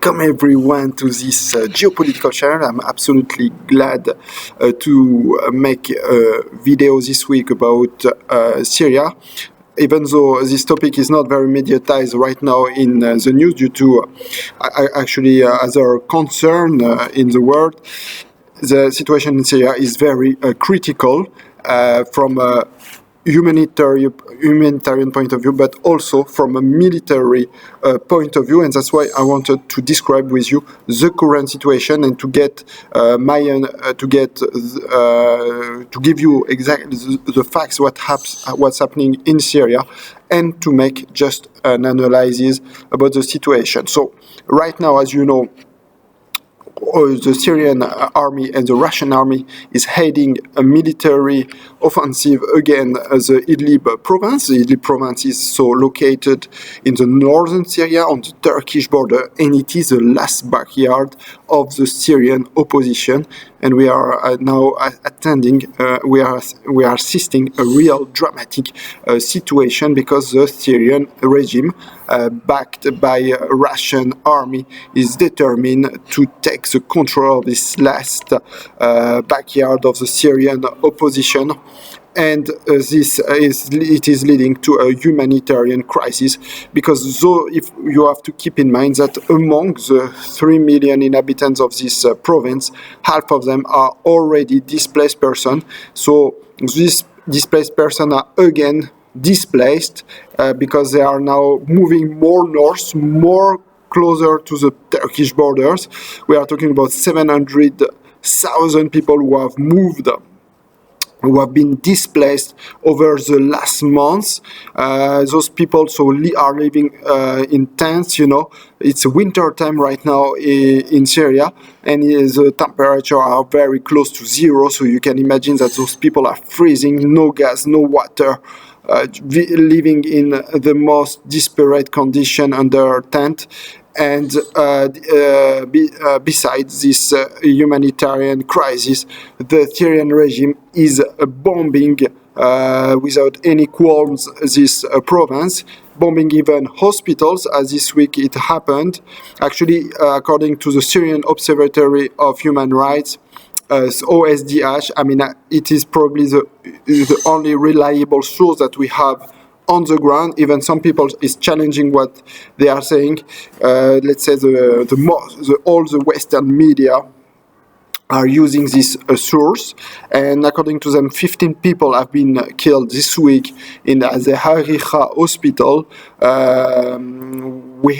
Welcome everyone to this geopolitical channel. I'm absolutely glad to make a video this week about Syria. Even though this topic is not very mediatized right now in the news due to actually other concern in the world, the situation in Syria is very critical from a humanitarian point of view, but also from a military point of view, and that's why I wanted to describe with you the current situation and to get to give you exactly the facts, what's happening in Syria, and to make just an analysis about the situation. So right now, as you know, the Syrian army and the Russian army is heading a military offensive against the Idlib province. The Idlib province is so located in the northern Syria on the Turkish border, and it is the last backyard of the Syrian opposition. And we are now we are assisting a real dramatic situation because the Syrian regime, backed by a Russian army, is determined to take the control of this last backyard of the Syrian opposition. And it is leading to a humanitarian crisis, because if you have to keep in mind that among the 3 million inhabitants of this province, half of them are already displaced persons. So these displaced persons are again displaced because they are now moving more north, more closer to the Turkish borders. We are talking about 700,000 people who have been displaced over the last months. Those people are living in tents. It's winter time right now in Syria, and the temperature are very close to zero, so you can imagine that those people are freezing, no gas, no water, living in the most desperate condition under a tent. And besides this humanitarian crisis, the Syrian regime is bombing without any qualms this province, bombing even hospitals, as this week it happened. Actually, according to the Syrian Observatory of Human Rights, OSDH, it is probably the only reliable source that we have on the ground. Even some people is challenging what they are saying. Let's say all the Western media are using this source, and according to them, 15 people have been killed this week in the Hariha hospital.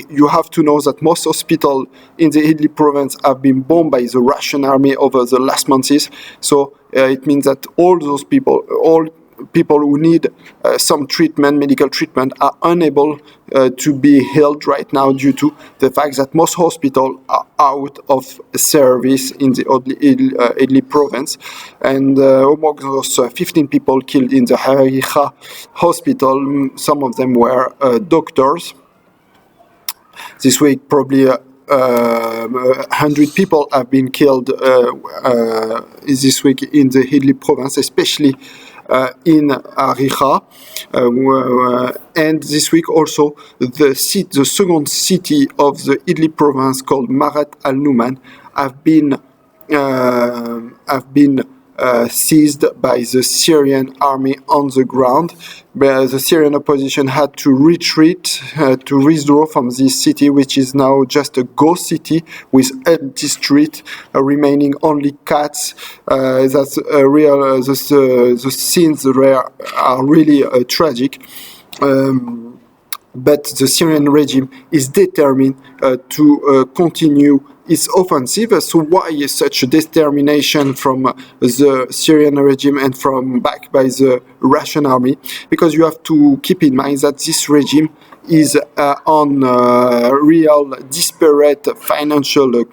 You have to know that most hospitals in the Idlib province have been bombed by the Russian army over the last months. So it means that all people who need some medical treatment, are unable to be healed right now due to the fact that most hospitals are out of service in the Idlib province. And among those 15 people killed in the Hariha hospital, some of them were doctors. This week, probably 100 people have been killed this week in the Idlib province, especially in Hariha, and this week also the second city of the Idlib province, called Marat al-Numan, have been seized by the Syrian army on the ground. But the Syrian opposition had to retreat, to withdraw from this city, which is now just a ghost city with empty street, remaining only cats. That's real. The scenes there are really tragic. But the Syrian regime is determined to continue its offensive. So why is such a determination from the Syrian regime and backed by the Russian army? Because you have to keep in mind that this regime is on real disparate financial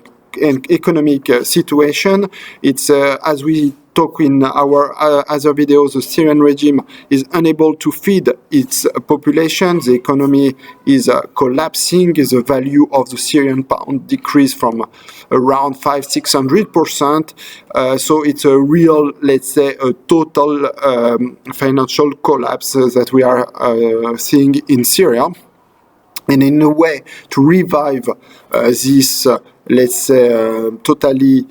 and economic situation. It's as we talk in our other videos, the Syrian regime is unable to feed its population. The economy is collapsing. The value of the Syrian pound decreased from around 500-600%. So it's a real, let's say, a total financial collapse that we are seeing in Syria. And in a way to revive this, totally,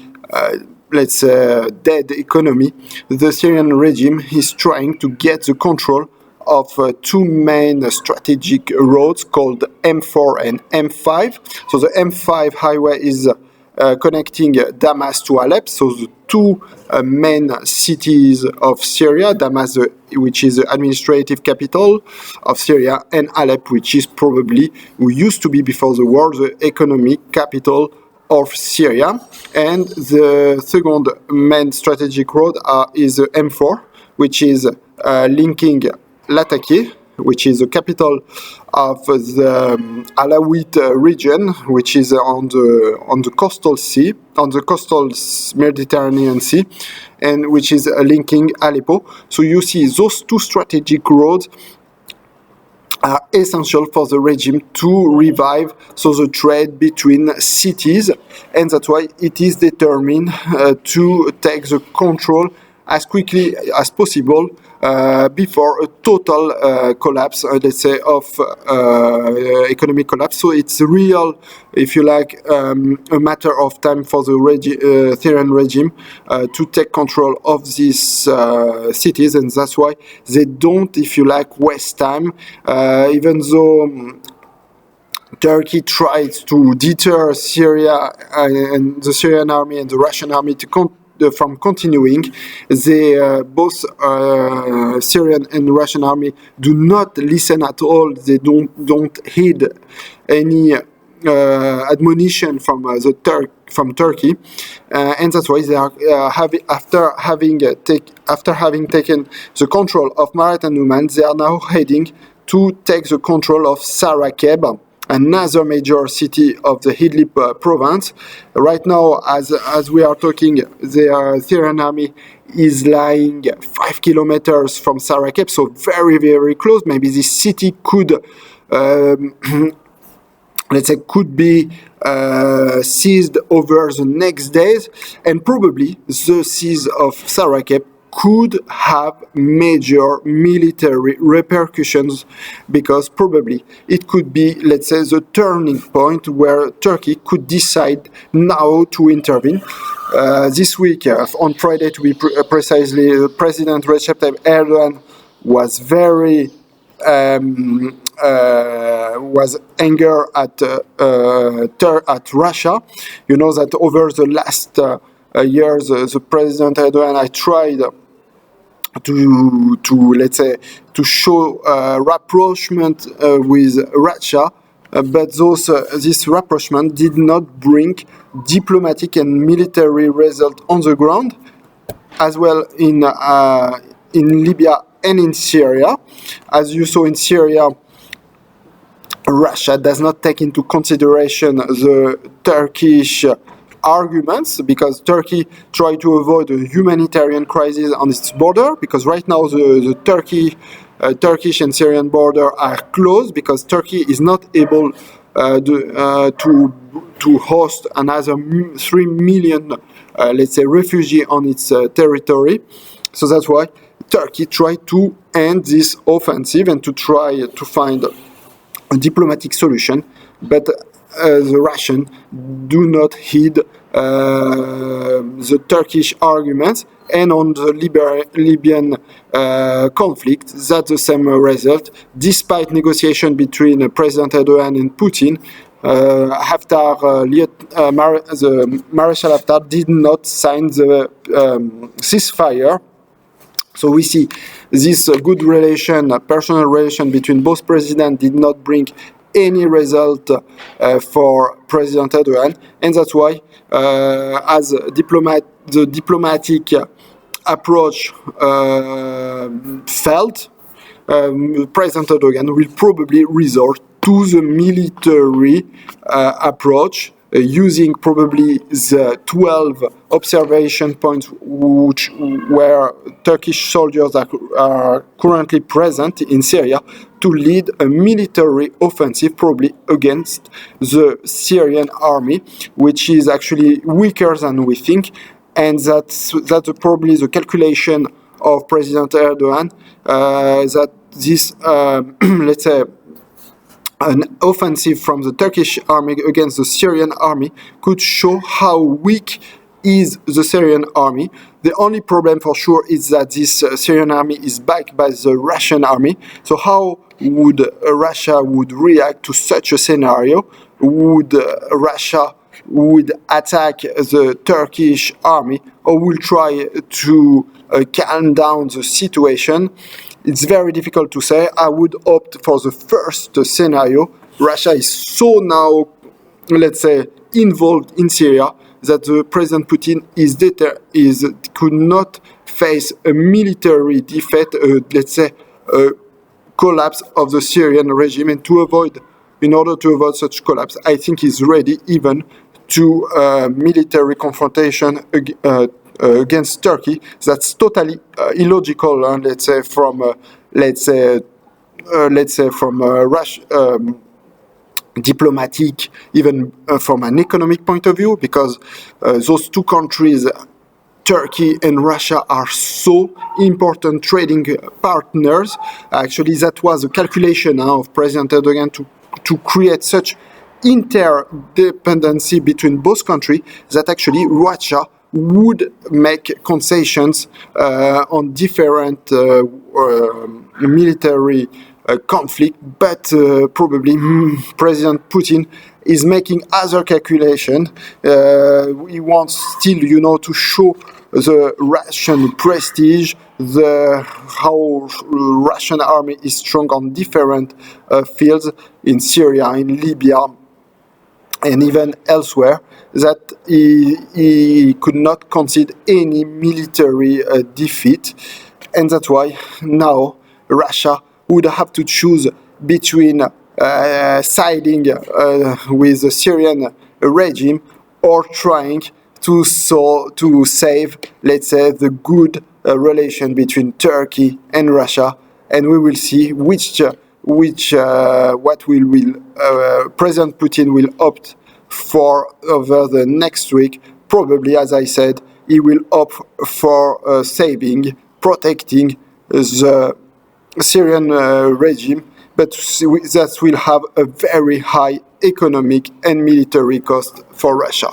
dead economy, the Syrian regime is trying to get the control of two main strategic roads called M4 and M5. So the M5 highway is connecting Damas to Aleppo, so the two main cities of Syria, Damas, which is the administrative capital of Syria, and Aleppo, which is probably, who used to be before the war, the economic capital of Syria. And the second main strategic road is the M4, which is linking Latakia, which is the capital of the Alawite region, which is on the coastal sea, on the coastal Mediterranean Sea, and which is linking Aleppo. So you see those two strategic roads are essential for the regime to revive the trade between cities, and that's why it is determined to take the control as quickly as possible before a total collapse, of economic collapse. So it's real, if you like, a matter of time for the Syrian regime to take control of these cities, and that's why they don't, if you like, waste time, even though Turkey tried to deter Syria and the Syrian army and the Russian army from continuing. Both Syrian and Russian army do not listen at all. They don't heed any admonition from Turkey, and that's why they are after having taken the control of Marat and Numan, they are now heading to take the control of Sarakeb, another major city of the Idlib province. Right now, as we are talking, the Syrian army is lying 5 kilometers from Sarakeb, so very, very close. Maybe this city could, could be seized over the next days, and probably the siege of Sarakeb could have major military repercussions, because probably it could be, the turning point where Turkey could decide now to intervene. This week, on Friday to be precisely, President Recep Tayyip Erdogan was very was anger at Russia. You know that over the last years, the President Erdogan I tried to show rapprochement with Russia, but this rapprochement did not bring diplomatic and military result on the ground, as well in Libya and in Syria. As you saw in Syria, Russia does not take into consideration the Turkish arguments, because Turkey tried to avoid a humanitarian crisis on its border, because right now the Turkish and Syrian border are closed, because Turkey is not able to host another 3 million, refugee on its territory. So that's why Turkey tried to end this offensive and to try to find a diplomatic solution, but the Russians do not heed the Turkish arguments, and on the Libyan conflict, that's the same result. Despite negotiation between President Erdogan and Putin, the Marshal Haftar did not sign the ceasefire. So we see this good relation, personal relation between both presidents did not bring any result for President Erdogan, and that's why, as the diplomatic approach failed, President Erdogan will probably resort to the military approach, using probably the 12 observation points where Turkish soldiers are currently present in Syria, to lead a military offensive, probably against the Syrian army, which is actually weaker than we think, and that's probably the calculation of President Erdogan, that this, an offensive from the Turkish army against the Syrian army could show how weak is the Syrian army. The only problem for sure is that this Syrian army is backed by the Russian army. So how would Russia would react to such a scenario? Would Russia would attack the Turkish army, or will try to calm down the situation? It's very difficult to say. I would opt for the first scenario. Russia is so now, let's say, involved in Syria that President Putin could not face a military defeat, let's say, a collapse of the Syrian regime, and in order to avoid such collapse, I think he's ready even to military confrontation against Turkey. That's totally illogical, let's say, from Russia. Diplomatic, even from an economic point of view, because those two countries, Turkey and Russia, are so important trading partners. Actually, that was a calculation of President Erdogan to create such interdependency between both countries that actually Russia would make concessions on different military conflict, but probably President Putin is making other calculation. He wants still, to show the Russian prestige, how Russian army is strong on different fields in Syria, in Libya, and even elsewhere, that he could not concede any military defeat, and that's why now Russia would have to choose between siding with the Syrian regime or trying to save, let's say, the good relation between Turkey and Russia, and we will see what President Putin will opt for over the next week. Probably, as I said, he will opt for saving, protecting the Syrian regime, but that will have a very high economic and military cost for Russia.